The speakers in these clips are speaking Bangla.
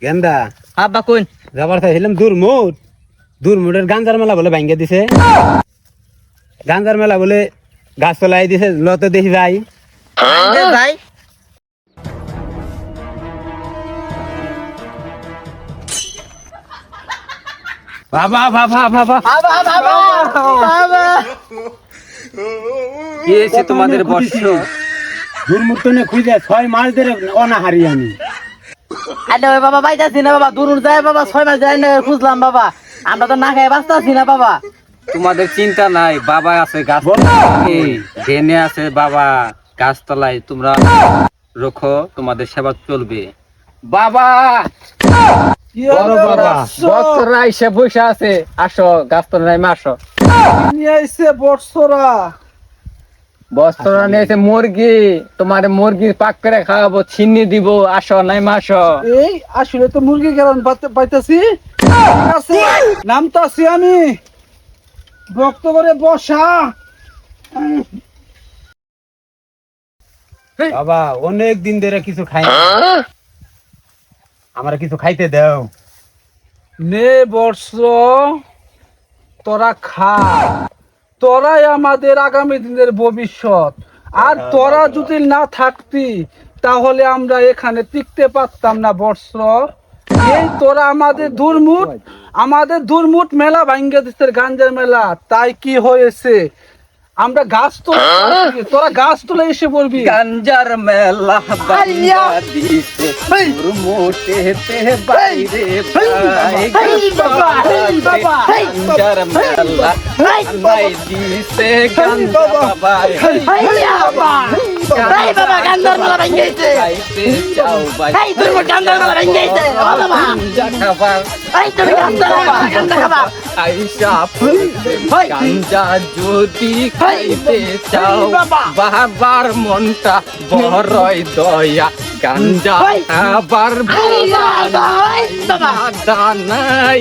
গেন্দা আব্বা কোন যাবার চাইছিলাম দূরমুটের গাঞ্জার মেলা বলে ভাঙ্গে দিছে গাঞ্জার মেলা বলে গাছ তলাই দিছে লতে দেখি যাই ভাই বাবা বাবা বাবা কি হয়েছে তোমাদের বর্ষ? দূরমুট তো খুঁজে 6 মাস ধরে অনাহারি আমি আরে বাবা পাইতাছি না বাবা দূর যায় বাবা 6 মাস যায় না খুঁজলাম বাবা আমরা তো না খেয়ে বাঁচতাছি না বাবা তোমাদের চিন্তা নাই, বাবা আছে গাছ ডেনে আছে বাবা গাছতলায়, তোমরা রোখো, তোমাদের সেবা চলবে। বাবা বড় বাবা বৎসরা এসে বসে আছে, আসো গাছতলায় আসো। নিয়ে আইছে বর্ষরা বৎসরা নিয়েছে মুরগি, তোমার মুরগির পাক করে খাওয়াবো, ছিন্নি দিব, আসো নাই আসো। এই আসলে তো মুরগি গেলাম পাইতাছি ঠিক আছে নামতাছি আমি ভক্ত করে বসা বাবা অনেক দিন ধরে কিছু খাই না আমার কিছু খাইতে দাও নে বর্ষ তোরা খা তোরাই আমাদের আগামী দিনের ভবিষ্যৎ আর তোরা যদি না থাকতি তাহলে আমরা এখানে টিকতে পারতাম না বর্ষ এই তোরা আমাদের দুর্মুট মেলা ভাঙ্গে দিচ্ছে গাঞ্জার মেলা তাই কি হয়েছে আমরা গাছ তো তোরা গাছ তুলে এসে পড়বি গাঞ্জার মেলা বাঙ্গা দিছে মোটেতে বাইরে ভাই, গাঞ্জার মেলা বাঙ্গাই দিছে গাঞ্জা বাবা, খাইতে চাও ভাই, গাঞ্জা খাবার আইসা গাঞ্জা যদি খাইতে চাও, বাবার মনটা বড়ই দয়া, গাঞ্জা খাবার নাই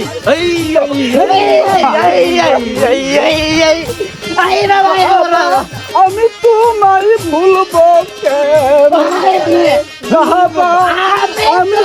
আমি তোমায় ভুলবো কেন? আমি